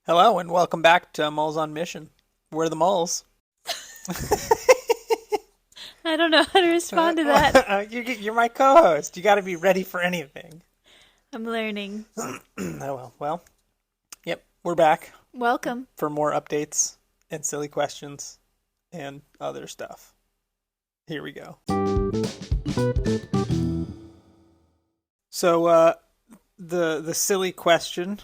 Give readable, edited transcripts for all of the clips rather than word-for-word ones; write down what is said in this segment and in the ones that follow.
Hello and welcome back to Moles on Mission. We're the moles. I don't know how to respond to that. You're my co-host. You got to be ready for anything. I'm learning. Oh well. Yep, we're back Welcome. for more updates and silly questions and other stuff. Here we go. So, the silly question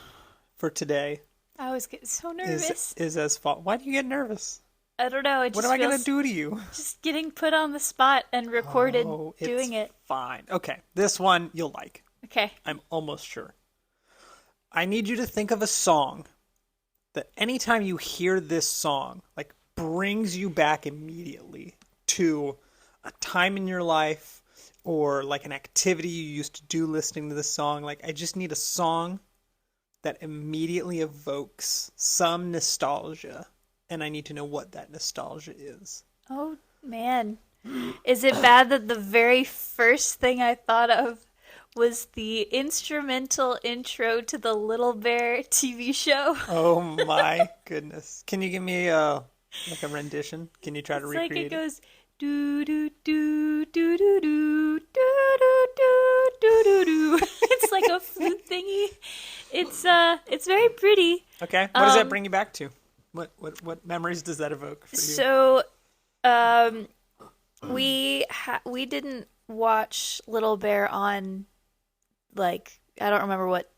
for today I always get so nervous. is as follows. Why do you get nervous? I don't know. What am I gonna do to you? Just getting put on the spot and recorded It's doing it. fine. Okay, this one you'll like. Okay. I'm almost sure. I need you to think of a song that anytime you hear this song, like brings you back immediately to a time in your life or like an activity you used to do listening to this song. Like, I just need a song that immediately evokes some nostalgia, and I need to know what that nostalgia is. Oh, man. Is it bad that the very first thing I thought of was the instrumental intro to the Little Bear TV show? Oh my goodness. Can you give me like a rendition? Can you try to It's like recreate it goes do do do do do do do do do do do do. It's like a flute thingy. It's very pretty. Okay. What does that bring you back to? What memories does that evoke for you? So, we didn't watch Little Bear on, like, I don't remember what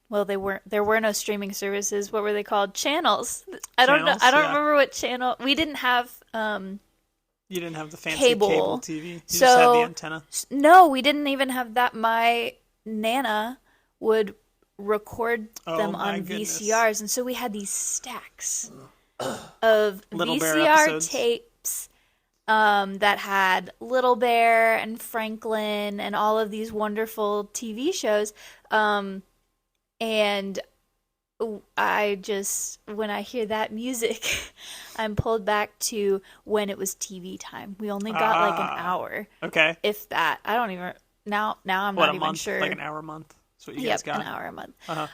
well, there were no streaming services. What were they called? Channels. I don't know. Channels, I don't yeah. remember what channel. We didn't have You didn't have the fancy cable. cable TV. You just So had the antenna. No, we didn't even have that. My Nana would record Oh them my on goodness. VCRs, and so we had these stacks of Little Bear VCR episodes. tapes that had Little Bear and Franklin and all of these wonderful TV shows. And I just, when I hear that music, I'm pulled back to when it was TV time. We only got like an hour, Okay. if that. I don't even, now I'm What, not a even month? sure. Like an hour a month? That's what you Yep, guys got? an hour a month. Uh-huh.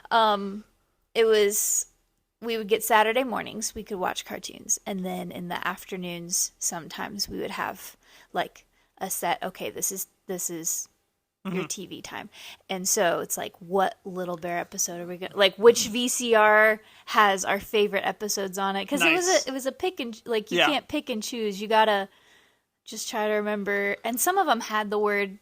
It was, we would get Saturday mornings, we could watch cartoons. And then in the afternoons, sometimes we would have like a set, okay, this is your TV time. And so it's like, what Little Bear episode are we going to, like, which VCR has our favorite episodes on it? Because Nice. it was a pick and, like, you Yeah. can't pick and choose. You gotta just try to remember. And some of them had the word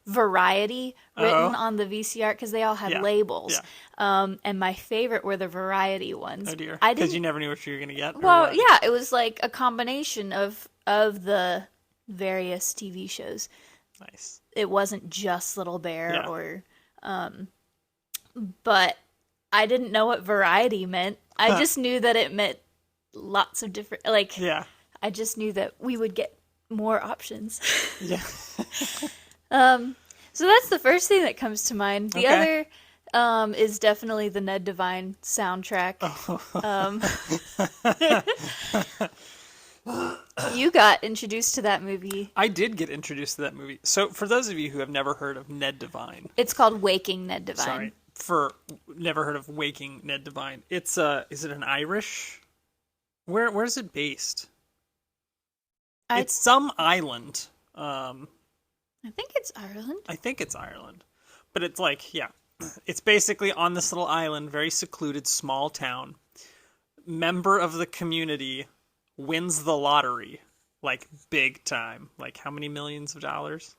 variety written on the VCR because they all had Yeah. labels. Yeah. And my favorite were the variety ones. Oh dear. I Because didn't. you never knew what you were going to get? Or Well, what? yeah, it was like a combination of the various TV shows. Nice. It wasn't just Little Bear Yeah. or but I didn't know what variety meant. I just knew that it meant lots of different, like, Yeah. I just knew that we would get more options. Yeah. So that's the first thing that comes to mind. The Okay. other is definitely the Ned Devine soundtrack. You got introduced to that movie. I did get introduced to that movie. So, for those of you who have never heard of Ned Devine, It's called Waking Ned Devine. sorry, for never heard of Waking Ned Devine, it's is it an Irish? Where's it based? It's some island. I think it's Ireland. I think it's Ireland. But it's like, yeah. It's basically on this little island, very secluded, small town. Member of the community wins the lottery. Like, big time. Like, how many millions of dollars?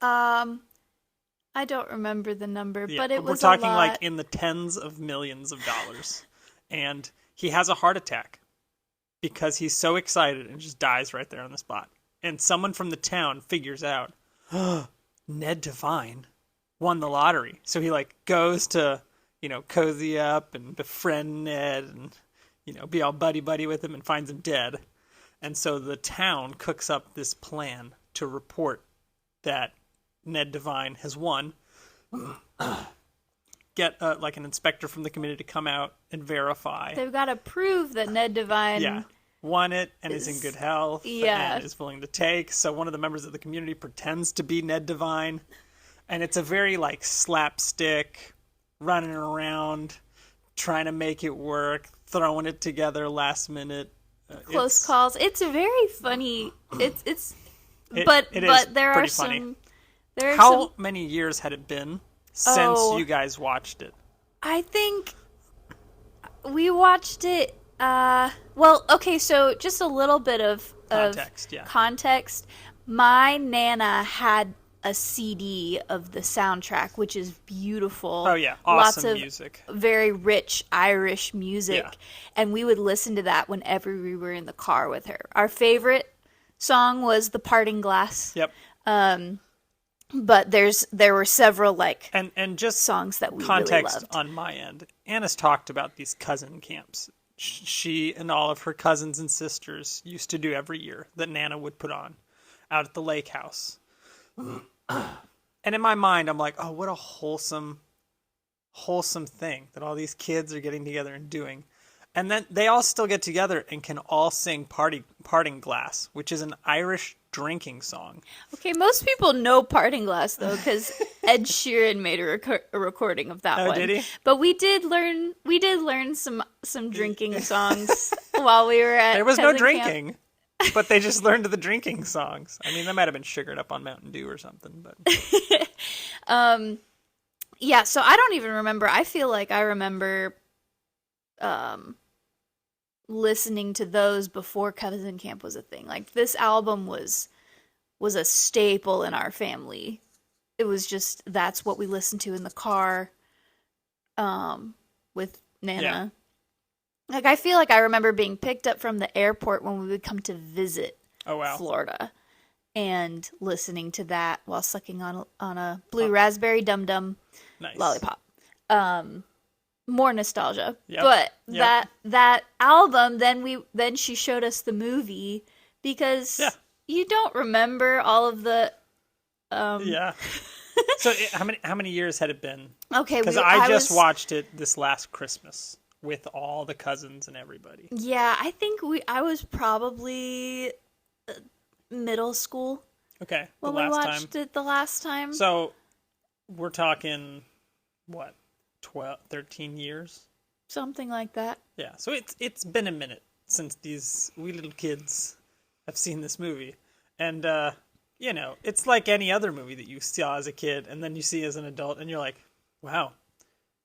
I don't remember the number, Yeah, but it we're was talking a lot. like in the tens of millions of dollars. And he has a heart attack because he's so excited and just dies right there on the spot. And someone from the town figures out, Ned Devine won the lottery. So he like goes to, cozy up and befriend Ned and, be all buddy with him and finds him dead. And so the town cooks up this plan to report that Ned Devine has won. Get like an inspector from the community to come out and verify. They've got to prove that Ned Devine. Yeah, won it and is in good health. Yeah. And is willing to take. So one of the members of the community pretends to be Ned Devine, and it's a very like slapstick, running around, trying to make it work, throwing it together last minute. Close calls. It's very funny. It's It but is there are pretty some funny. there are How some many years had it been since Oh. you guys watched it? I think we watched it well, okay, so just a little bit of Context, yeah. context. My nana had a CD of the soundtrack, which is beautiful. Oh, yeah. Lots Awesome of music. very rich Irish music. Yeah. And we would listen to that whenever we were in the car with her. Our favorite song was The Parting Glass. Yep. But there were several like And just songs that we context really loved. on my end. Anna's talked about these cousin camps. She and all of her cousins and sisters used to do every year that Nana would put on out at the lake house. And in my mind, I'm like, oh, what a wholesome thing that all these kids are getting together and doing. And then they all still get together and can all sing Parting Glass, which is an Irish drinking song. Okay, most people know Parting Glass though, because Ed Sheeran made a recording of that Oh, one. did he? But we did learn some drinking songs while we were at. There was no cousin camp. drinking, but they just learned the drinking songs. I mean, they might have been sugared up on Mountain Dew or something, but Yeah, so I don't even remember. I feel like I remember listening to those before cousin camp was a thing. Like this album was a staple in our family. It was just that's what we listened to in the car with Nana. Yeah. Like I feel like I remember being picked up from the airport when we would come to visit oh wow. Florida and listening to that while sucking on a blue raspberry dum dum Nice. lollipop. More nostalgia. Yep. But Yep. that album, then she showed us the movie because Yeah. you don't remember all of the Yeah. So how many years had it been? okay, Because I just watched it this last Christmas with all the cousins and everybody. Yeah, I think I was probably middle school Okay. The when we last watched time. it the last time. So we're talking what? 12, 13 years? Something like that. Yeah. So it's been a minute since these wee little kids have seen this movie. And you know, it's like any other movie that you saw as a kid and then you see as an adult and you're like, wow,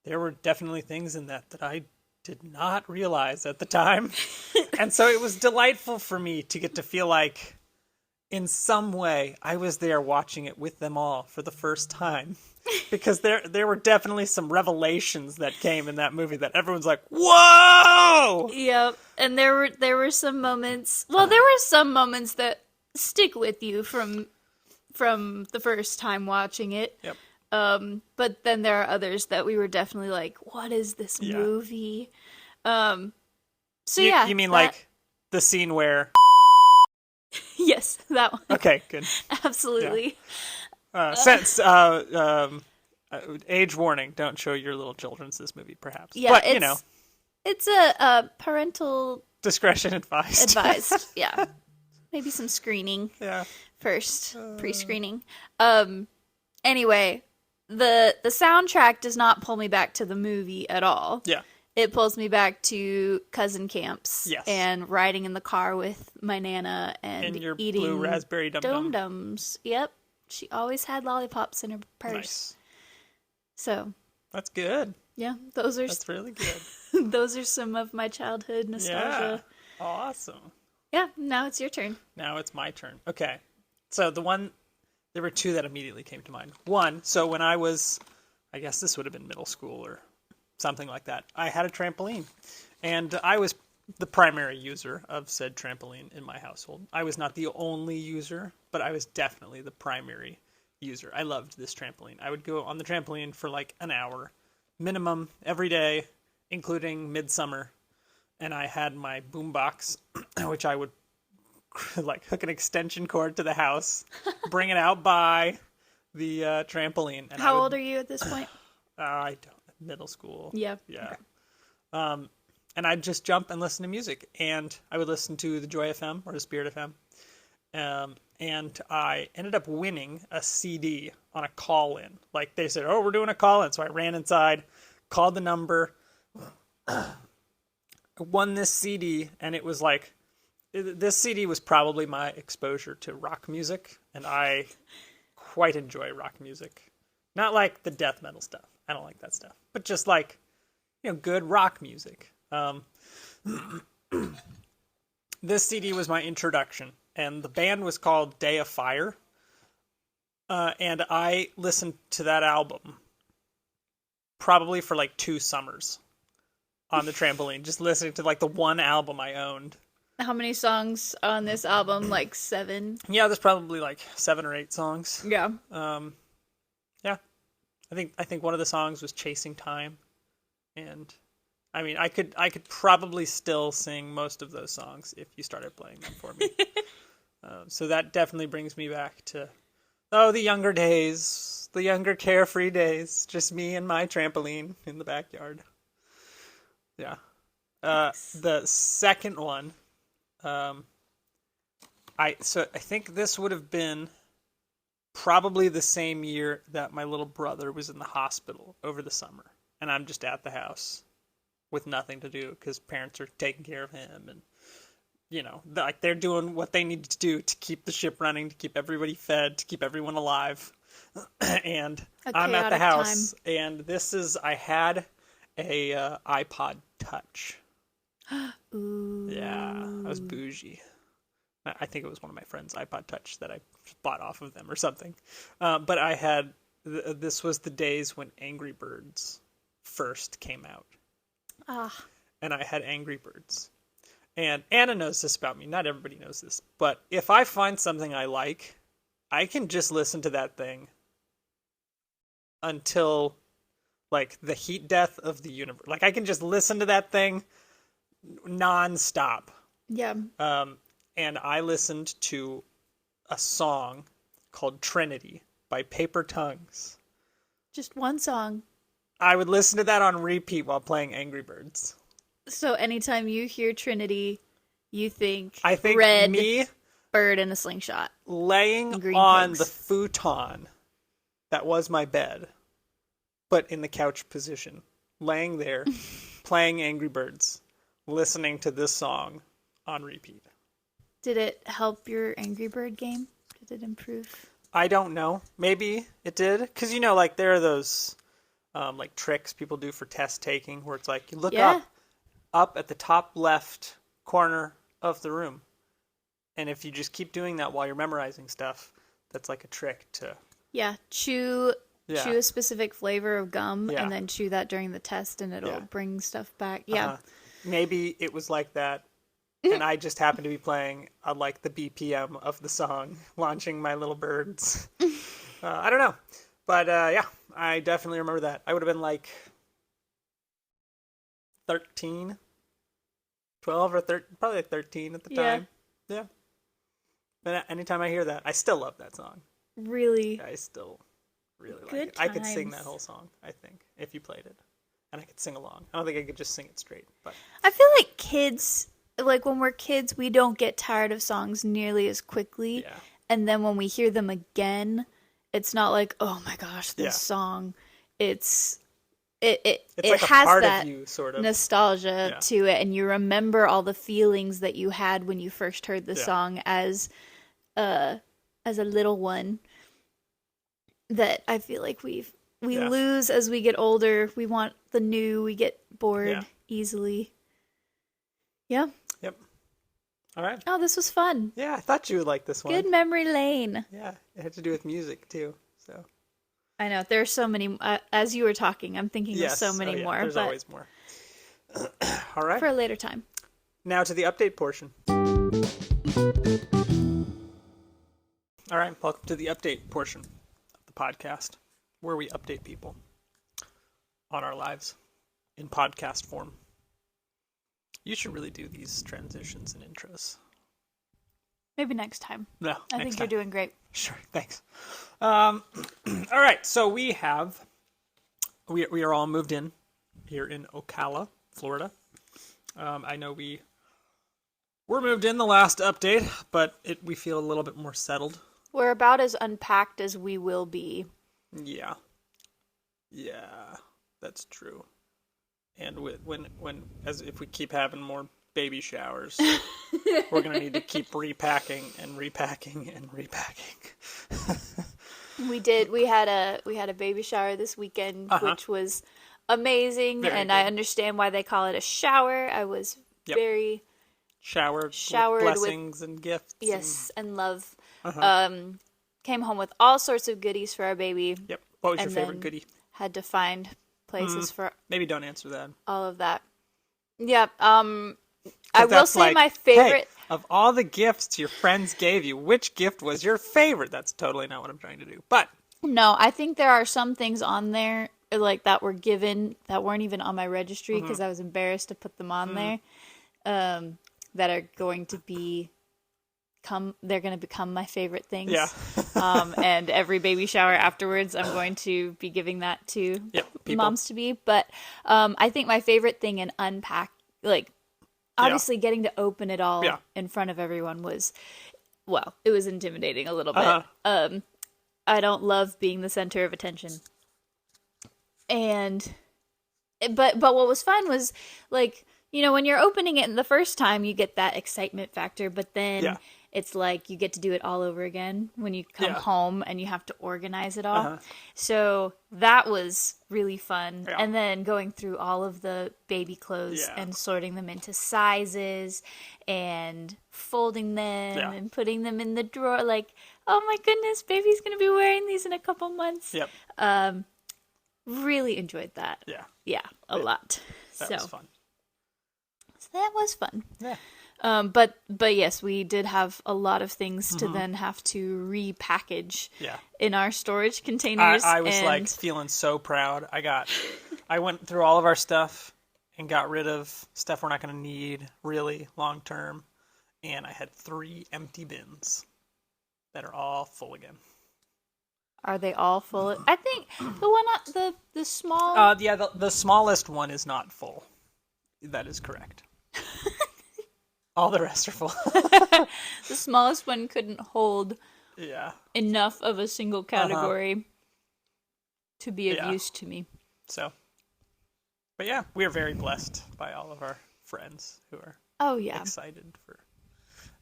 there were definitely things in that I did not realize at the time. And so it was delightful for me to get to feel like in some way I was there watching it with them all for the first time. Because there were definitely some revelations that came in that movie that everyone's like, whoa! Yep. And there were some moments. Well, there were some moments that stick with you from the first time watching it. Yep. But then there are others that we were definitely like, what is this Yeah. movie? So You, yeah. you mean that- like the scene where... Yes, that one. Okay, good. Absolutely. Age warning, don't show your little children this movie, perhaps. Yeah, But, you know, it's a parental discretion advised. advised. Yeah. Maybe some screening Yeah. first, pre-screening. Anyway, the soundtrack does not pull me back to the movie at all. Yeah. It pulls me back to cousin camps Yes. and riding in the car with my nana and And your eating blue raspberry dum-dum. dum-dums. Yep. She always had lollipops in her purse. Nice. So, That's good. yeah, those are That's really good. those are some of my childhood Yeah. nostalgia. Awesome. Yeah, now it's your turn. Now it's my turn. Okay. So there were two that immediately came to mind. One, so when I was, I guess this would have been middle school or something like that, I had a trampoline. And I was the primary user of said trampoline in my household. I was not the only user, but I was definitely the primary user. I loved this trampoline. I would go on the trampoline for like an hour, minimum, every day, including midsummer. And I had my boombox, which I would like hook an extension cord to the house, bring it out by the trampoline. And How old are you at this point? I don't. Middle school. Yeah. Yeah. And I'd just jump and listen to music. And I would listen to the Joy FM or the Spirit FM. And I ended up winning a CD on a call-in. Like they said, oh, we're doing a call-in. So I ran inside, called the number, won this CD, and it was like, this CD was probably my exposure to rock music, and I quite enjoy rock music. Not like the death metal stuff. I don't like that stuff. But just like, good rock music. This CD was my introduction, and the band was called Day of Fire. And I listened to that album probably for like 2 summers on the trampoline, just listening to like the one album I owned. How many songs on this album? Like 7? Yeah, there's probably like 7 or 8 songs. Yeah. Yeah. I think one of the songs was Chasing Time. And I mean, I could probably still sing most of those songs if you started playing them for me. So that definitely brings me back to, the younger days, the younger carefree days, just me and my trampoline in the backyard. Yeah. The second one, I think this would have been probably the same year that my little brother was in the hospital over the summer, and I'm just at the house with nothing to do because parents are taking care of him, and like they're doing what they need to do to keep the ship running, to keep everybody fed, to keep everyone alive. And I'm at the house, and I had a iPod Touch. Ooh. Yeah, I was bougie. I think it was one of my friends' iPod Touch that I bought off of them or something. But I had, this was the days when Angry Birds first came out. Ah. And I had Angry Birds. And Anna knows this about me. Not everybody knows this. But if I find something I like, I can just listen to that thing until, like, the heat death of the universe. Like, I can just listen to that thing non-stop. Yeah. And I listened to a song called Trinity by Paper Tongues. Just one song. I would listen to that on repeat while playing Angry Birds. So anytime you hear Trinity, you think, red bird in a slingshot. Laying on the futon that was my bed, but in the couch position, laying there, playing Angry Birds, listening to this song on repeat. Did it help your Angry Bird game? Did it improve? I don't know. Maybe it did. Because, like, there are those, like, tricks people do for test taking where it's like, you look up at the top left corner of the room. And if you just keep doing that while you're memorizing stuff, that's like a trick to... Yeah, chew a specific flavor of gum and then chew that during the test and it'll bring stuff back. Yeah. Maybe it was like that. And I just happened to be playing like the BPM of the song, launching my little birds. I don't know. But yeah, I definitely remember that. I would have been like 13, 12 or 13, probably like 13 at the time. Yeah. But anytime I hear that, I still love that song. Really? I still really like Good it. I could sing times. that whole song, I think, if you played it. And I could sing along. I don't think I could just sing it straight. But I feel like kids, like when we're kids, we don't get tired of songs nearly as quickly. Yeah. And then when we hear them again, it's not like, oh my gosh, this song. It's like has part that of you, sort of nostalgia to it, and you remember all the feelings that you had when you first heard the song as a little one. That I feel like we lose as we get older. We want the new. We get bored easily. Yeah. Yep. All right. Oh, this was fun. Yeah, I thought you would like this one. Good memory lane. Yeah, it had to do with music too. So. I know there's so many. As you were talking, I'm thinking of so many more. There's always more. All right. For a later time. Now to the update portion. All right, welcome to the update portion of the podcast, where we update people on our lives in podcast form. You should really do these transitions and intros. Maybe next time. No, I think you're doing great. Sure, thanks. All right, so we are all moved in here in Ocala, Florida. I know we were moved in the last update, but we feel a little bit more settled. We're about as unpacked as we will be. Yeah. Yeah, that's true. And as if we keep having more baby showers, we're gonna need to keep repacking and repacking and repacking. We had a baby shower this weekend, which was amazing, Very and good. I understand why they call it a shower. I was very showered Showered with with- blessings and gifts. yes and love. Uh-huh. Came home with all sorts of goodies for our baby. Yep. What was and your favorite then goodie? Had to find places for Maybe don't answer that. all of that. Yeah. I 'Cause will that's say like, my favorite. Hey, of all the gifts your friends gave you, which gift was your favorite? That's totally not what I'm trying to do. But No, I think there are some things on there like that were given that weren't even on my registry because I was embarrassed to put them on there. That are going to they're going to become my favorite things. yeah, And every baby shower afterwards, I'm going to be giving that to people. moms to be. But I think my favorite thing in unpack, like obviously getting to open it all in front of everyone was, well, it was intimidating a little bit. I don't love being the center of attention. But what was fun was like, when you're opening it the first time, you get that excitement factor, but then it's like you get to do it all over again when you come home and you have to organize it all. So that was really fun. Yeah. And then going through all of the baby clothes and sorting them into sizes and folding them and putting them in the drawer. Like, oh my goodness, baby's going to be wearing these in a couple months. Yep. Really enjoyed that. Yeah. Yeah, a lot. That was fun. So that was fun. Yeah. But yes, we did have a lot of things to then have to repackage in our storage containers. I was like feeling so proud. I went through all of our stuff and got rid of stuff we're not going to need really long term, and I had 3 empty bins that are all full again. Are they all full? I think the one the small. The smallest one is not full. That is correct. All the rest are full. The smallest one couldn't hold enough of a single category to be of use to me. So, but yeah, we are very blessed by all of our friends who are excited for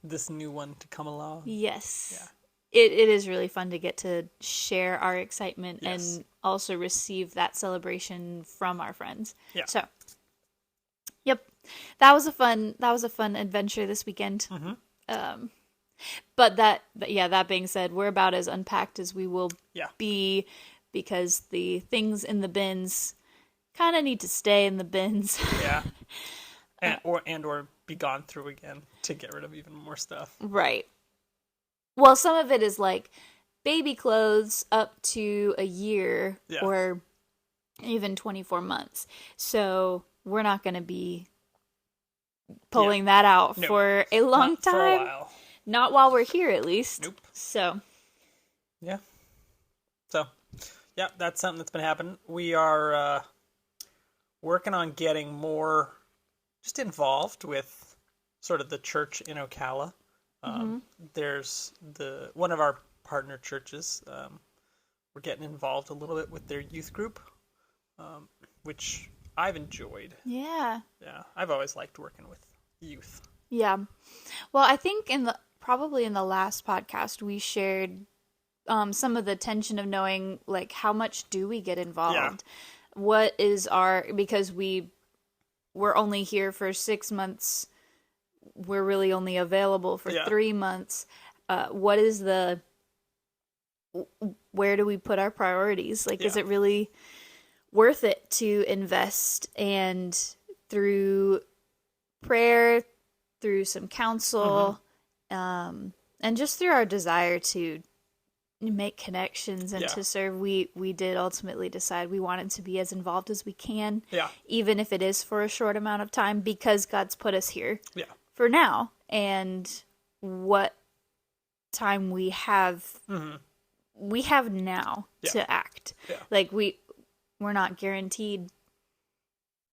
this new one to come along. Yes. Yeah. It is really fun to get to share our excitement and also receive that celebration from our friends. Yeah. So, yep, that was a fun adventure this weekend. But that being said, we're about as unpacked as we will be because the things in the bins kind of need to stay in the bins. Yeah. or be gone through again to get rid of even more stuff. Right. Well, some of it is like baby clothes up to a year or even 24 months. So we're not going to be pulling that out for a long time. For a while. Not while we're here, at least. Nope. So. Yeah. So, yeah, that's something that's been happening. We are working on getting more just involved with sort of the church in Ocala. There's one of our partner churches. We're getting involved a little bit with their youth group, which I've enjoyed. Yeah. Yeah, I've always liked working with youth. Yeah. Well, I think probably in the last podcast we shared some of the tension of knowing like how much do we get involved? Yeah. What is because we're only here for 6 months. We're really only available for 3 months. What is where do we put our priorities? Like, is it really worth it to invest and through prayer, through some counsel, and just through our desire to make connections and to serve, we did ultimately decide we wanted to be as involved as we can, even if it is for a short amount of time, because God's put us here for now, and what time we have now to act. Like we're not guaranteed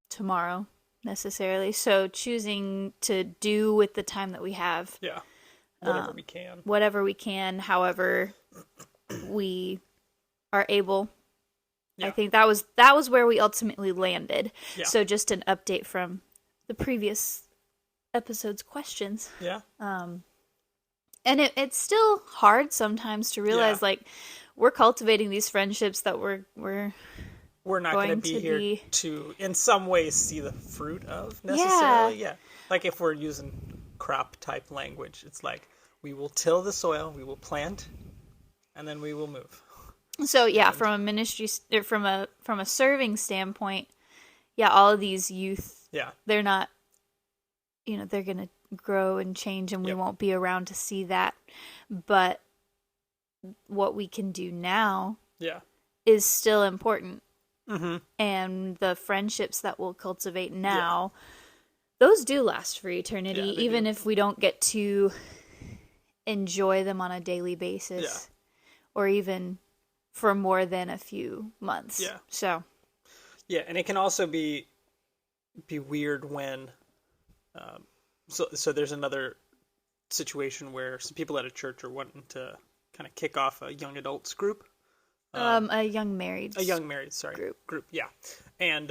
tomorrow necessarily, so choosing to do with the time that we have whatever we can, however we are able, I Yeah. think that was where we ultimately landed. Yeah. So just an update from the previous episode's questions. Yeah. And it's still hard sometimes to realize Yeah. like we're cultivating these friendships that we're We're not going to going be to here be to, in some ways, see the fruit of Yeah. necessarily. Yeah. Like if we're using crop type language, it's like we will till the soil, we will plant, and then we will move. So yeah, And from a ministry or from a serving standpoint, yeah, all of these youth, yeah. they're not, they're gonna grow and change, and we Yep. won't be around to see that. But what we can do now Yeah. is still important, Mm-hmm. and the friendships that we'll cultivate now, those do last for eternity, Yeah, they even do. if we don't get to enjoy them on a daily basis, or even for more than a few months. Yeah. So Yeah, and it can also be weird when so there's another situation where some people at a church are wanting to kind of kick off a young adults group. a young married Group, yeah. And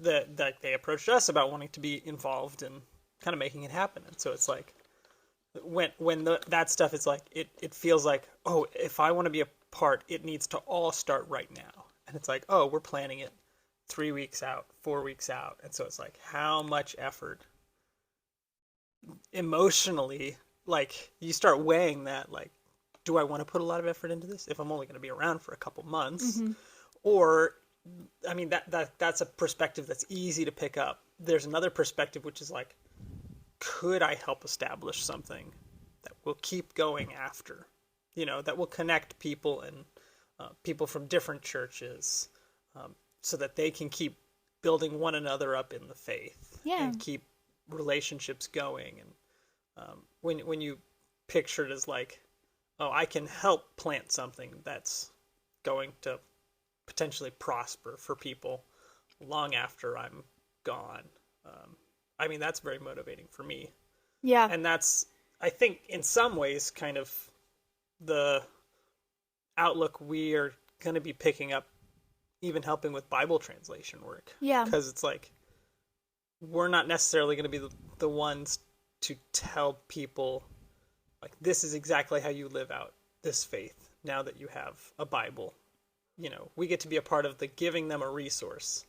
that they approached us about wanting to be involved in kind of making it happen. And so it's like when that stuff is like it feels like, oh, if I want to be a part, it needs to all start right now. And it's like, oh, we're planning it 3 weeks out, 4 weeks out. And so it's like, how much effort emotionally, like you start weighing that, like, do I want to put a lot of effort into this if I'm only going to be around for a couple months? Or, I mean, that's a perspective that's easy to pick up. There's another perspective which is like, could I help establish something that will keep going after, that will connect people and people from different churches, so that they can keep building one another up in the faith and keep relationships going. And when you picture it as like, oh, I can help plant something that's going to potentially prosper for people long after I'm gone. I mean, that's very motivating for me. Yeah. And that's, I think, in some ways, kind of the outlook we are going to be picking up, even helping with Bible translation work. Yeah. Because it's like, we're not necessarily going to be the ones to tell people, like, this is exactly how you live out this faith now that you have a Bible. We get to be a part of the giving them a resource.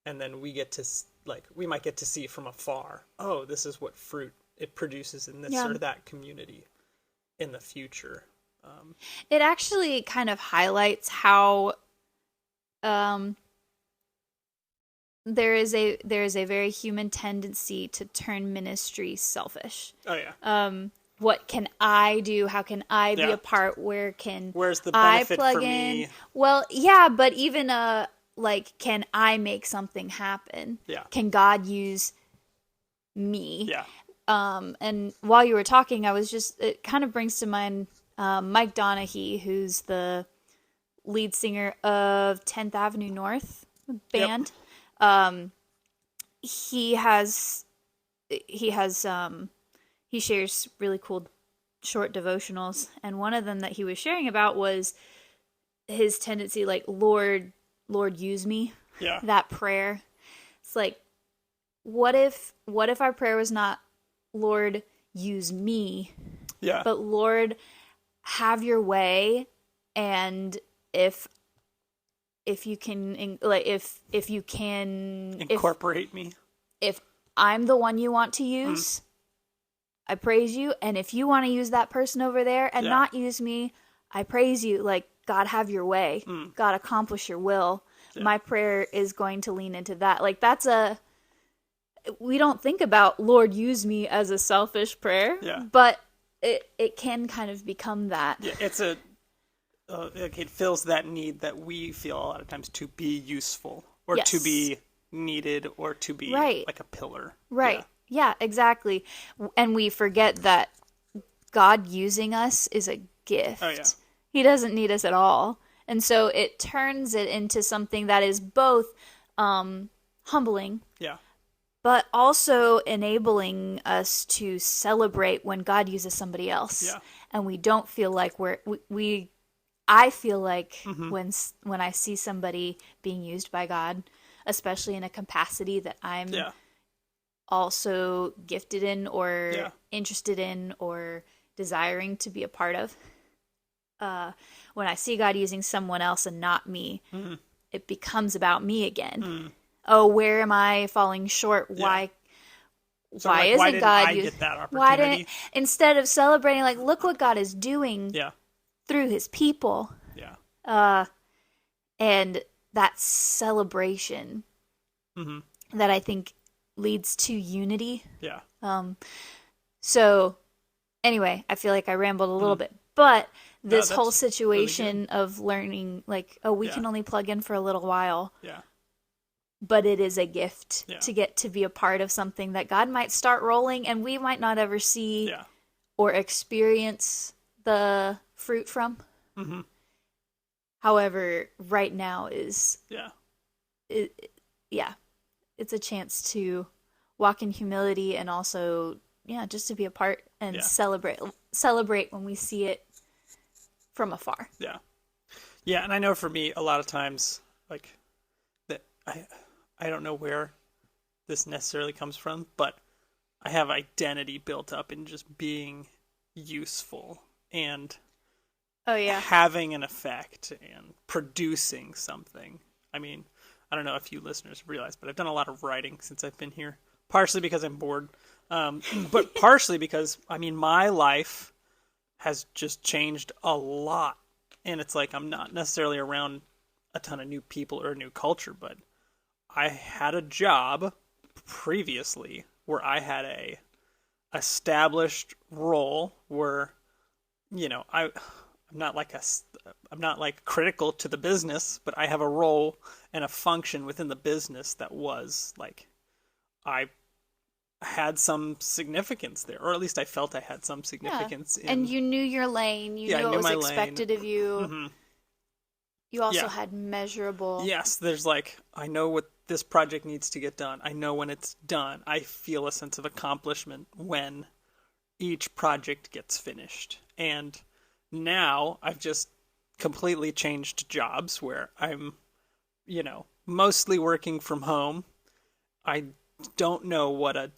And then we get to, like, we might get to see from afar, oh, this is what fruit it produces in this or that community in the future. It actually kind of highlights how there is a very human tendency to turn ministry selfish. Oh, yeah. What can I do? How can I be a part? Where's the I benefit plug for in? me? Well, yeah, but even like, can I make something happen? Yeah. Can God use me? Yeah. And while you were talking, it kind of brings to mind Mike Donaghy, who's the lead singer of 10th Avenue North band. Yep. He shares really cool short devotionals, and one of them that he was sharing about was his tendency, like, Lord, use me. Yeah. That prayer. It's like, what if our prayer was not, Lord, use me, but Lord, have your way, and if you can, like, if you can incorporate me, if I'm the one you want to use, I praise you. And if you want to use that person over there and not use me, I praise you. Like, God, have your way. God, accomplish your will. Yeah. My prayer is going to lean into that. Like, we don't think about Lord, use me as a selfish prayer, but it can kind of become that. Yeah, it's it fills that need that we feel a lot of times to be useful or to be needed or to be like a pillar. Right. Yeah, exactly. And we forget that God using us is a gift. Oh, yeah. He doesn't need us at all. And so it turns it into something that is both humbling, but also enabling us to celebrate when God uses somebody else. Yeah. And we don't feel like I feel like when I see somebody being used by God, especially in a capacity that I'm Yeah. also gifted in or Yeah. interested in or desiring to be a part of, when I see God using someone else and not me, it becomes about me again. Oh, where am I falling short? Yeah. So, Why like, why isn't didn't God I get that why opportunity? didn't, instead of celebrating, like, look what God is doing Yeah. through his people, Yeah. and that celebration that I think leads to unity. Yeah. So anyway, I feel like I rambled a little bit, but No, this whole that's really good. situation of learning, like, oh, we can only plug in for a little while, Yeah. but it is a gift Yeah. to get to be a part of something that God might start rolling and we might not ever see Yeah. or experience the fruit from. However, right now is, Yeah. yeah, it's a chance to walk in humility and also, yeah, just to be a part and Yeah. celebrate when we see it from afar. Yeah. Yeah, and I know for me, a lot of times, like, that I don't know where this necessarily comes from, but I have identity built up in just being useful and Oh yeah. having an effect and producing something. I mean, I don't know if you listeners realize, but I've done a lot of writing since I've been here, partially because I'm bored, but partially because, I mean, my life has just changed a lot. And it's like I'm not necessarily around a ton of new people or a new culture, but I had a job previously where I had a established role where, I'm not like critical to the business, but I have a role and a function within the business that was like I had some significance there, or at least I felt I had some significance. And you knew your lane. You knew what was expected of you. You also had measurable. Yes, there's like, I know what this project needs to get done. I know when it's done. I feel a sense of accomplishment when each project gets finished. And now I've just completely changed jobs where I'm, mostly working from home. I don't know what a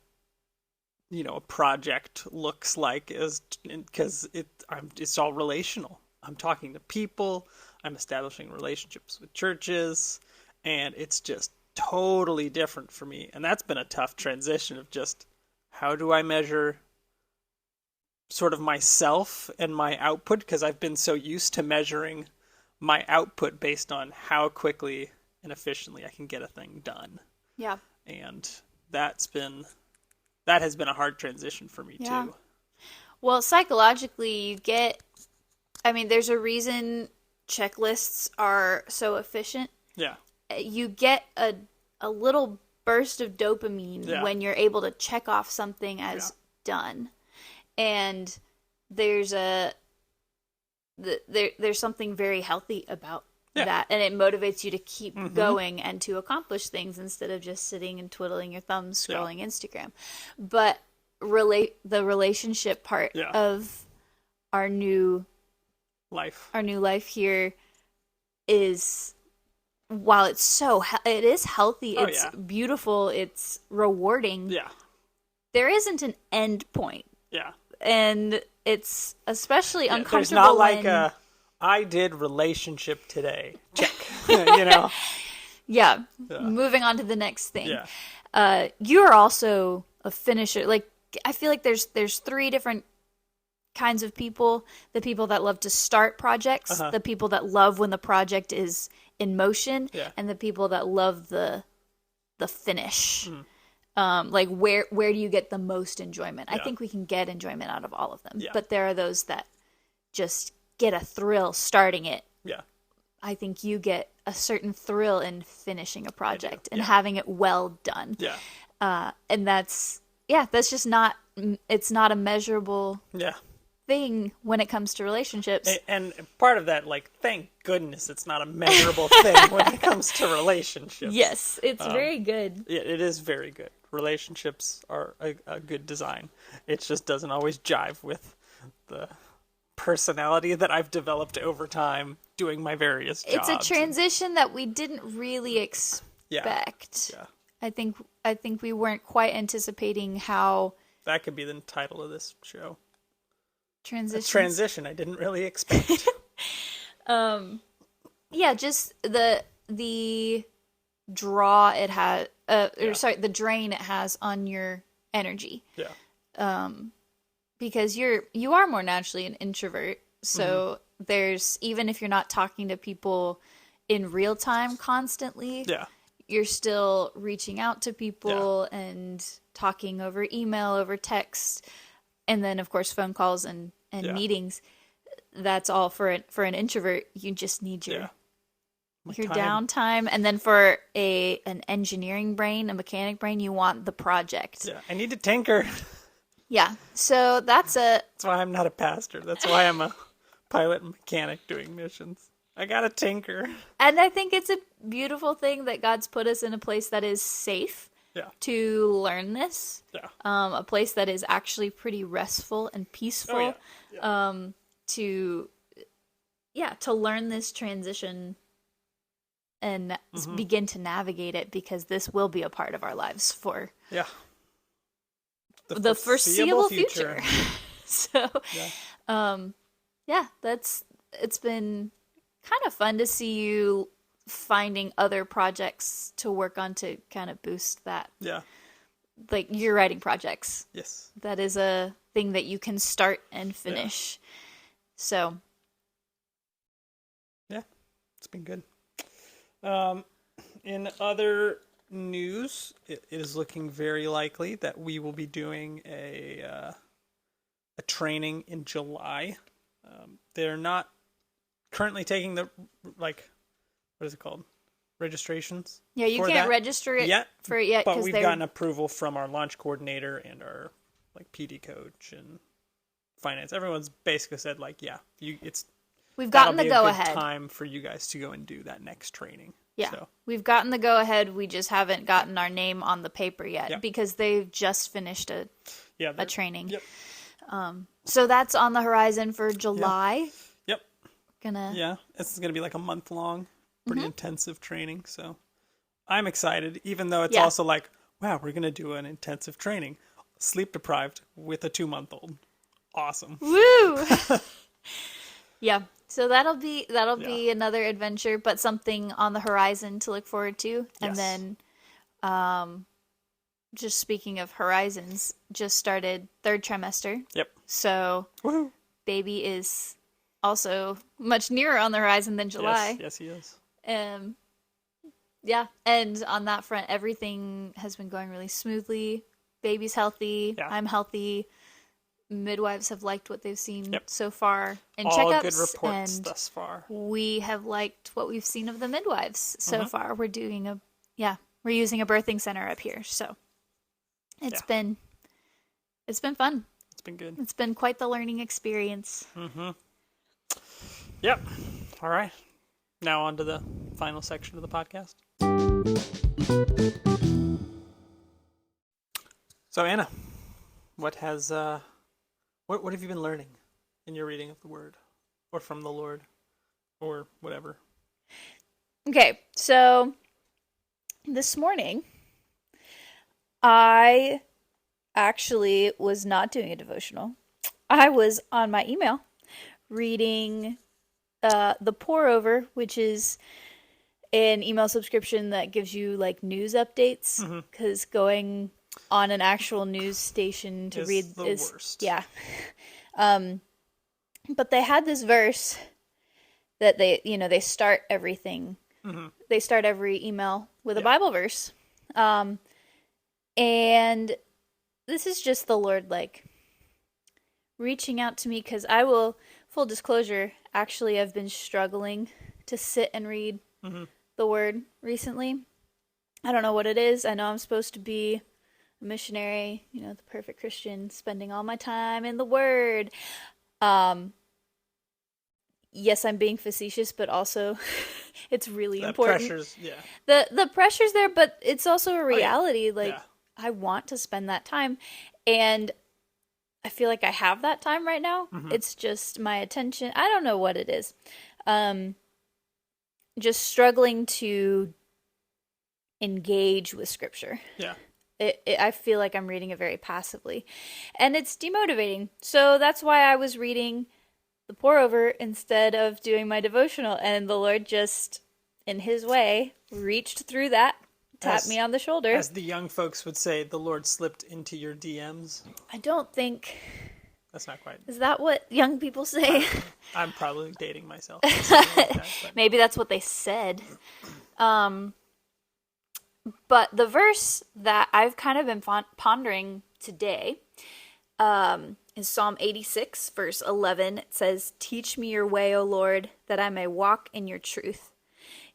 project looks like, is because it's all relational. I'm talking to people, I'm establishing relationships with churches, and it's just totally different for me. And that's been a tough transition of just, how do I measure sort of myself and my output, because I've been so used to measuring my output based on how quickly and efficiently I can get a thing done. Yeah. And that has been a hard transition for me too. Well, psychologically, there's a reason checklists are so efficient. Yeah. You get a little burst of dopamine when you're able to check off something as done. And there's something very healthy about that, and it motivates you to keep going and to accomplish things instead of just sitting and twiddling your thumbs scrolling Instagram. But the relationship part of our new life here is, while it's it is healthy, it's beautiful, it's rewarding. Yeah. There isn't an end point. Yeah. And it's especially uncomfortable. There's not like I did relationship today. Check. Yeah. Moving on to the next thing. Yeah. You're also a finisher. Like, I feel like there's three different kinds of people: the people that love to start projects, the people that love when the project is in motion, and the people that love the finish. Like, where do you get the most enjoyment? I think we can get enjoyment out of all of them, but there are those that just get a thrill starting it. Yeah. I think you get a certain thrill in finishing a project and having it well done. Yeah. And that's just not, it's not a measurable thing when it comes to relationships. And part of that, like, thank goodness it's not a measurable thing when it comes to relationships. Yes, it's very good. It is very good. Relationships are a good design. It just doesn't always jive with the personality that I've developed over time doing my various jobs. It's a transition that we didn't really expect. Yeah. I think we weren't quite anticipating how That could be the title of this show. transition. A transition I didn't really expect. Yeah, just the draw it has, the drain it has on your energy. Yeah. Because you are more naturally an introvert, so there's, even if you're not talking to people in real time constantly, you're still reaching out to people and talking over email, over text, and then of course phone calls and meetings. That's all for an introvert. You just need your downtime. And then for an engineering brain, a mechanic brain, you want the project. Yeah, I need to tinker. Yeah, so that's why I'm not a pastor. That's why I'm a pilot and mechanic doing missions. I gotta tinker. And I think it's a beautiful thing that God's put us in a place that is safe to learn this. Yeah. A place that is actually pretty restful and peaceful. To learn this transition and begin to navigate it, because this will be a part of our lives for the foreseeable future. So, it's been kind of fun to see you finding other projects to work on to kind of boost that. Yeah. Like your writing projects. Yes. That is a thing that you can start and finish. Yeah. So. Yeah, it's been good. In other news, it is looking very likely that we will be doing a training in July. They're not currently taking the, what is it called? Registrations? Yeah, you can't register it yet, but we've gotten approval from our launch coordinator and our PD coach and finance. Everyone's basically said we've gotten the go ahead. Time for you guys to go and do that next training. Yeah, so we've gotten the go ahead. We just haven't gotten our name on the paper yet because they've just finished a training. Yep. So that's on the horizon for July. Yep. This is gonna be like a month long, pretty intensive training. So I'm excited, even though it's also like, wow, we're gonna do an intensive training, sleep deprived with a 2-month-old. Awesome. Woo! Yeah. So that'll be another adventure, but something on the horizon to look forward to. And then, just speaking of horizons, just started 3rd trimester. Yep. So baby is also much nearer on the horizon than July. Yes, he is. Yeah. And on that front, everything has been going really smoothly. Baby's healthy. Yeah. I'm healthy. Midwives have liked what they've seen so far in all checkups. Good reports thus far. We have liked what we've seen of the midwives so far. We're doing we're using a birthing center up here, so it's been fun. It's been good. It's been quite the learning experience. Yep. All right. Now on to the final section of the podcast. So Anna, what has what have you been learning in your reading of the Word, or from the Lord, or whatever? Okay, so this morning, I actually was not doing a devotional. I was on my email reading the Pour Over, which is an email subscription that gives you like news updates, because going on an actual news station to read is the worst. Yeah. But they had this verse that they start everything. They start every email with a Bible verse. And this is just the Lord like reaching out to me, because I will, full disclosure, actually I've been struggling to sit and read the Word recently. I don't know what it is. I know I'm supposed to be a missionary, the perfect Christian, spending all my time in the Word. Yes, I'm being facetious, but also it's really important. The pressure's there, but it's also a reality. I want to spend that time. And I feel like I have that time right now. It's just my attention. I don't know what it is. Um, just struggling to engage with scripture. Yeah. I feel like I'm reading it very passively, and it's demotivating. So that's why I was reading the pour over instead of doing my devotional, and the Lord just, in His way, reached through that, tapped me on the shoulder. As the young folks would say, the Lord slipped into your DMs. I don't think That's not quite. is that what young people say. I'm probably dating myself. That, Maybe that's what they said. But the verse that I've kind of been pondering today is Psalm 86, verse 11. It says, "Teach me your way, O Lord, that I may walk in your truth.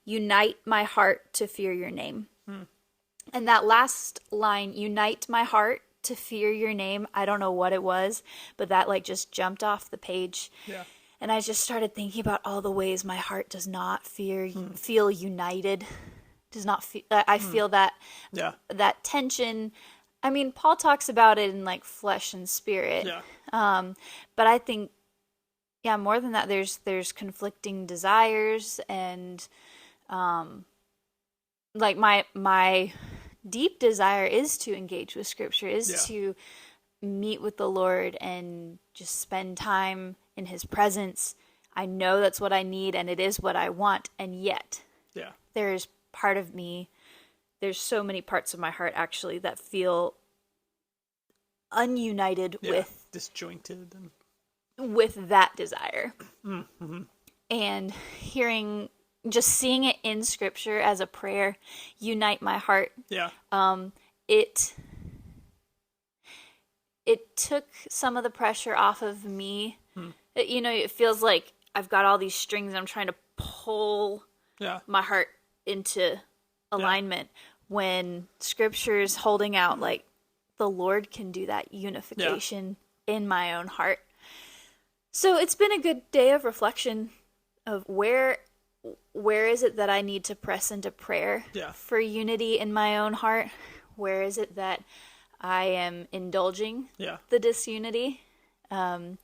Unite my heart to fear your name." And that last line, "unite my heart to fear your name," I don't know what it was, but that like just jumped off the page. Yeah. And I just started thinking about all the ways my heart does not feel united. Does not feel. I feel that that tension. I mean, Paul talks about it in like flesh and spirit. Yeah. But I think, yeah, more than that, there's conflicting desires, and like my deep desire is to engage with Scripture, is to meet with the Lord and just spend time in His presence. I know that's what I need, and it is what I want, and yet there's part of me, there's so many parts of my heart actually that feel ununited with disjointed with that desire. And just seeing it in Scripture as a prayer, unite my heart. It took some of the pressure off of me. It feels like I've got all these strings I'm trying to pull my heart into alignment, when Scripture is holding out like the Lord can do that unification in my own heart. So it's been a good day of reflection of where is it that I need to press into prayer for unity in my own heart? Where is it that I am indulging the disunity and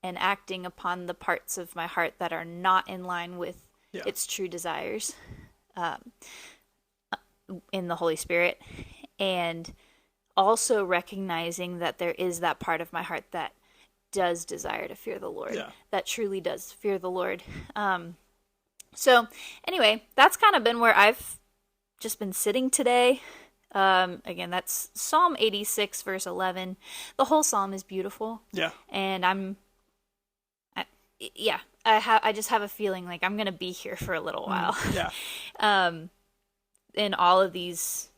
acting upon the parts of my heart that are not in line with its true desires in the Holy Spirit? And also recognizing that there is that part of my heart that does desire to fear the Lord, that truly does fear the Lord. So anyway, that's kind of been where I've just been sitting today. Again, that's Psalm 86, verse 11. The whole psalm is beautiful. And I just have a feeling like I'm going to be here for a little while. In all of these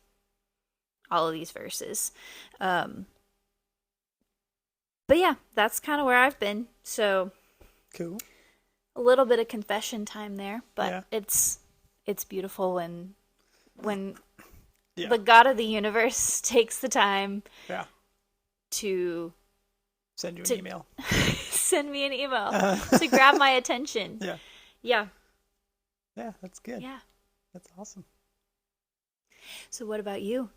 verses. But yeah, that's kind of where I've been. So cool. A little bit of confession time there, but it's beautiful when the God of the universe takes the time to send you an email. Send me an email to grab my attention. Yeah, that's good. That's awesome. So what about you?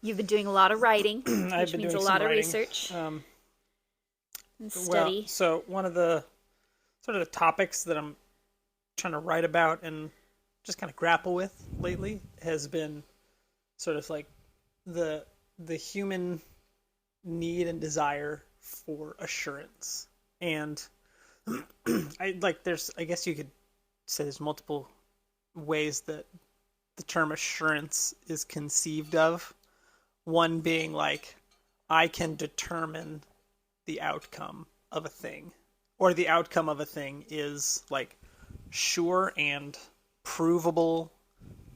You've been doing a lot of writing, which means a lot of research and study. Well, so one of the sort of the topics that I'm trying to write about and just kind of grapple with lately has been sort of like the human need and desire for assurance. And I guess you could say there's multiple ways that the term assurance is conceived of. One being like, I can determine the outcome of a thing, or the outcome of a thing is like sure and provable,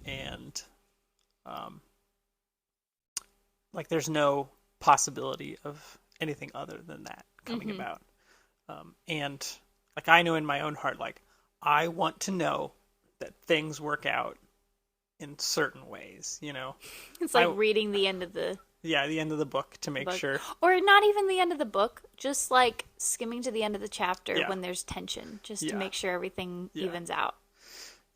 and like there's no possibility of anything other than that coming about. And like I know in my own heart, like I want to know that things work out in certain ways, It's like reading the end of the the end of the book to make sure. Or not even the end of the book, just like skimming to the end of the chapter when there's tension, just to make sure everything evens out.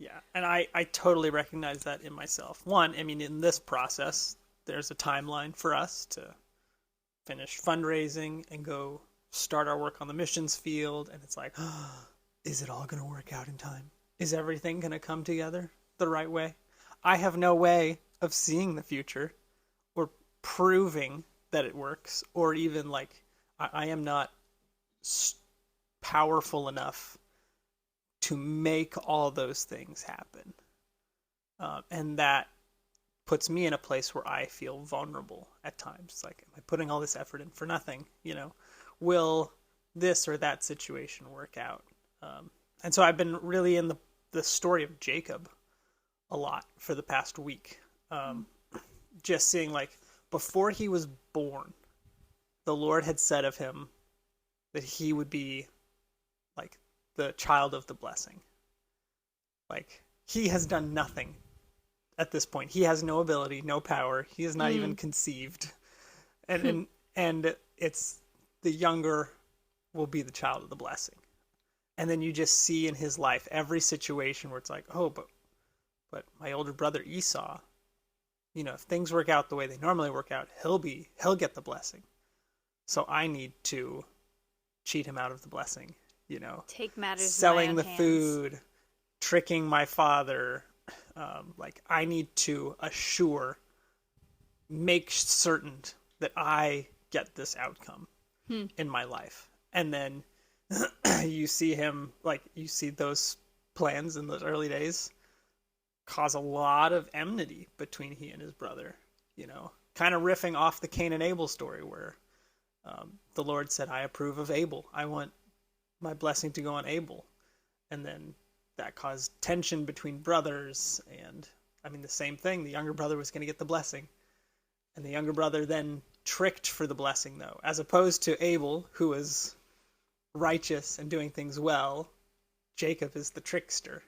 Yeah, and I totally recognize that in myself. One, I mean, in this process, there's a timeline for us to finish fundraising and go start our work on the missions field. And it's like, is it all going to work out in time? Is everything going to come together the right way? I have no way of seeing the future or proving that it works, or even like I am not powerful enough to make all those things happen. And that puts me in a place where I feel vulnerable at times. It's like, am I putting all this effort in for nothing? Will this or that situation work out? And so I've been really in the story of Jacob a lot for the past week. Just seeing, like, before he was born, the Lord had said of him that he would be like the child of the blessing. Like, he has done nothing at this point. He has no ability, no power. He is not even conceived. And it's the younger will be the child of the blessing. And then you just see in his life every situation where it's like, oh, but my older brother Esau, if things work out the way they normally work out, he'll get the blessing. So I need to cheat him out of the blessing, Take matters selling in my the own hands. food, tricking my father. Like, I need to make certain that I get this outcome in my life. And then you see him, like, you see those plans in those early days cause a lot of enmity between he and his brother, kind of riffing off the Cain and Abel story where the Lord said, I approve of Abel. I want my blessing to go on Abel. And then that caused tension between brothers. And I mean, the same thing. The younger brother was going to get the blessing. And the younger brother then tricked for the blessing, though, as opposed to Abel, who was righteous and doing things well. Jacob is the trickster.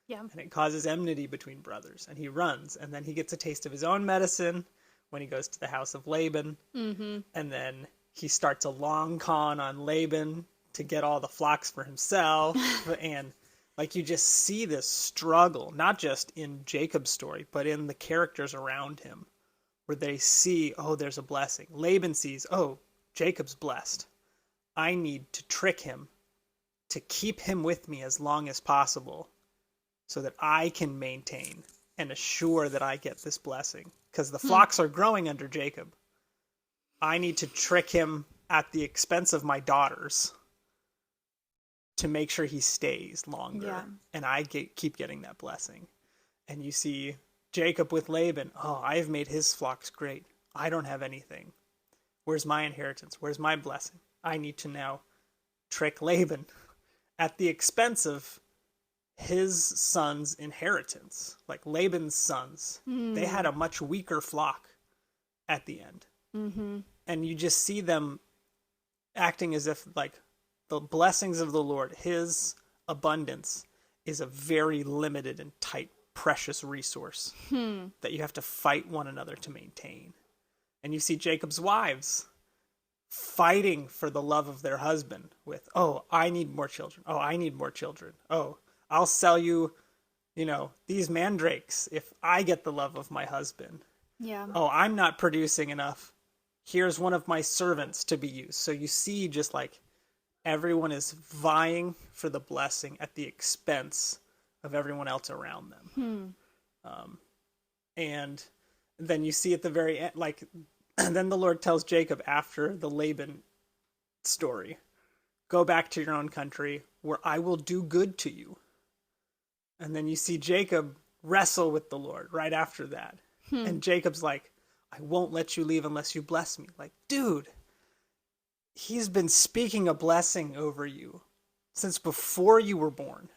Yeah. And it causes enmity between brothers. And he runs. And then he gets a taste of his own medicine when he goes to the house of Laban. Mm-hmm. And then he starts a long con on Laban to get all the flocks for himself. And like, you just see this struggle, not just in Jacob's story, but in the characters around him, where they see, oh, there's a blessing. Laban sees, oh, Jacob's blessed. I need to trick him to keep him with me as long as possible so that I can maintain and assure that I get this blessing. Because the flocks are growing under Jacob. I need to trick him at the expense of my daughters to make sure he stays longer. Yeah. And I keep getting that blessing. And you see Jacob with Laban. Oh, I've made his flocks great. I don't have anything. Where's my inheritance? Where's my blessing? I need to now trick Laban at the expense of his son's inheritance. Like, Laban's sons, they had a much weaker flock at the end. Mm-hmm. And you just see them acting as if, like, the blessings of the Lord, his abundance, is a very limited and tight, precious resource that you have to fight one another to maintain. And you see Jacob's wives fighting for the love of their husband with, oh, I need more children. Oh, I need more children. Oh, I'll sell you, these mandrakes if I get the love of my husband. Yeah. Oh, I'm not producing enough. Here's one of my servants to be used. So you see just like everyone is vying for the blessing at the expense of everyone else around them. And then you see at the very end, like, then the Lord tells Jacob after the Laban story, go back to your own country where I will do good to you. And then you see Jacob wrestle with the Lord right after that. And Jacob's like, I won't let you leave unless you bless me. Like, dude, he's been speaking a blessing over you since before you were born.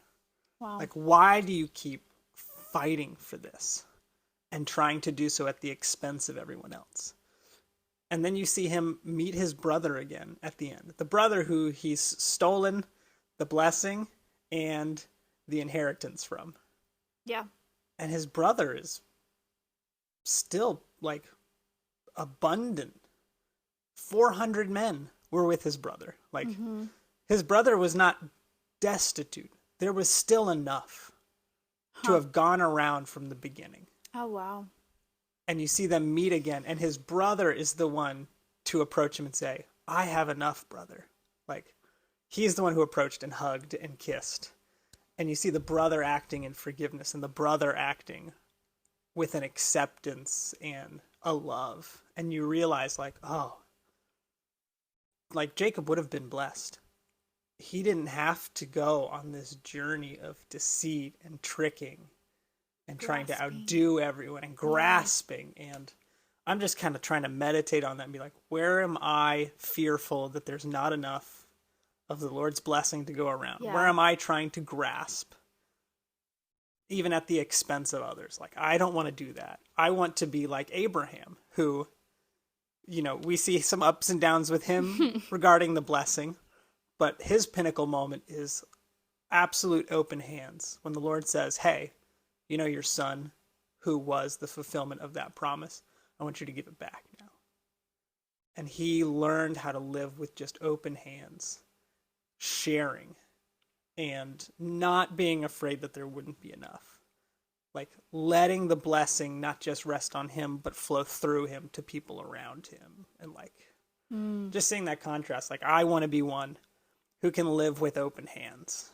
Wow. Like, why do you keep fighting for this and trying to do so at the expense of everyone else? And then you see him meet his brother again at the end. The brother who he's stolen the blessing and the inheritance from. Yeah. And his brother is still, like, abundant. 400 men were with his brother. Like, his brother was not destitute. There was still enough to have gone around from the beginning. Oh, wow. And you see them meet again, and his brother is the one to approach him and say, I have enough, brother. Like, he's the one who approached and hugged and kissed. And you see the brother acting in forgiveness and the brother acting with an acceptance and a love. And you realize, like, oh, like Jacob would have been blessed. He didn't have to go on this journey of deceit and tricking and trying to outdo everyone and grasping. And I'm just kind of trying to meditate on that and be like, where am I fearful that there's not enough of the Lord's blessing to go around? Yeah. Where am I trying to grasp, even at the expense of others? Like, I don't want to do that. I want to be like Abraham, who, you know, we see some ups and downs with him regarding the blessing, but his pinnacle moment is absolute open hands when the Lord says, hey, you know, your son who was the fulfillment of that promise, I want you to give it back now. And he learned how to live with just open hands, sharing, and not being afraid that there wouldn't be enough. Like, letting the blessing not just rest on him, but flow through him to people around him. And like, just seeing that contrast, like, I want to be one who can live with open hands,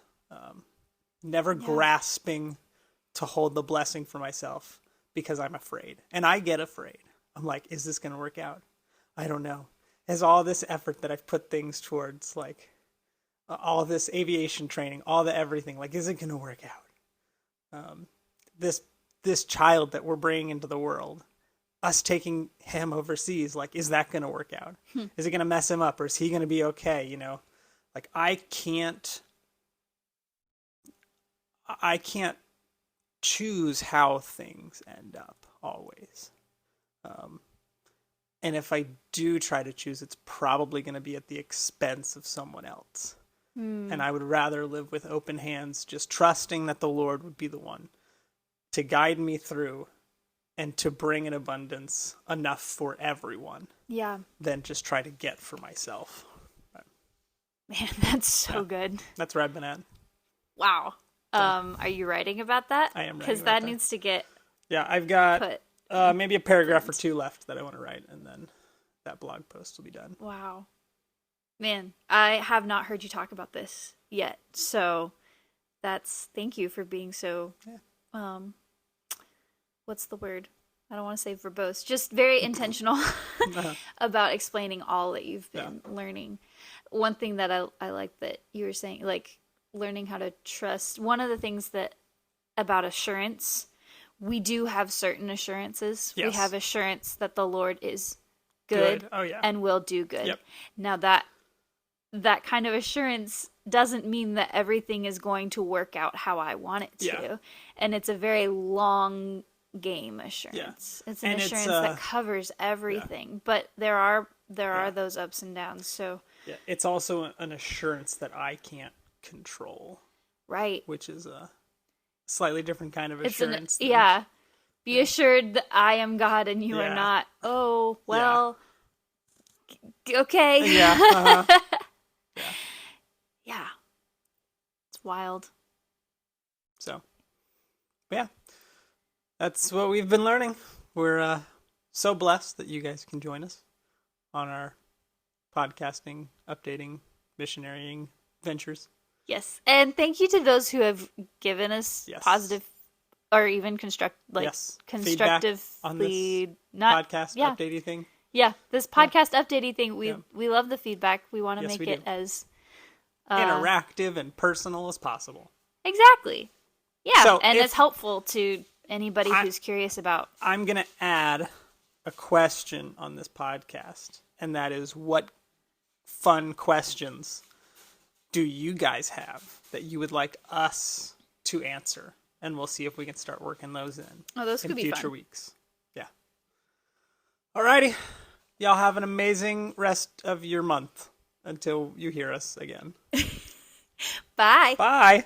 never grasping to hold the blessing for myself because I'm afraid. And I get afraid. I'm like, is this going to work out? I don't know. As all this effort that I've put things towards, like, all this aviation training, all the everything, like, is it going to work out? This child that we're bringing into the world, us taking him overseas, like, is that going to work out? Is it going to mess him up, or is he going to be okay? You know, like, I can't choose how things end up always. And if I do try to choose, it's probably going to be at the expense of someone else. And I would rather live with open hands, just trusting that the Lord would be the one to guide me through and to bring an abundance enough for everyone. Yeah. Than just try to get for myself. Man, that's so good. That's where I've been at. Wow. Are you writing about that? I am writing because that needs to get I've got maybe a paragraph or two left that I want to write, and then that blog post will be done. Wow. Man, I have not heard you talk about this yet, so thank you for being so, what's the word? I don't want to say verbose, just very intentional about explaining all that you've been learning. One thing that I like that you were saying, like, learning how to trust. One of the things that about assurance, we do have certain assurances. Yes. We have assurance that the Lord is good. Oh, yeah. And will do good. Yep. Now that kind of assurance doesn't mean that everything is going to work out how I want it to. Yeah. And it's a very long game assurance. Yeah. It's an assurance that covers everything. Yeah. But there are those ups and downs. So it's also an assurance that I can't control. Right. Which is a slightly different kind of assurance. Be assured that I am God and you are not. Oh, well, okay. Yeah. Yeah. It's wild. So, that's what we've been learning. We're so blessed that you guys can join us on our podcasting, updating, missionarying ventures. Yes. And thank you to those who have given us positive or even constructively on this podcast updatey thing. Yeah, this podcast updatey thing, we love the feedback. We want to make it as interactive and personal as possible. Exactly. Yeah, so and it's helpful to anybody who's curious about. I'm going to add a question on this podcast, and that is, what fun questions do you guys have that you would like us to answer? And we'll see if we can start working those in. Oh, those could be future fun. Weeks. Yeah. Alrighty. Y'all have an amazing rest of your month until you hear us again. Bye. Bye.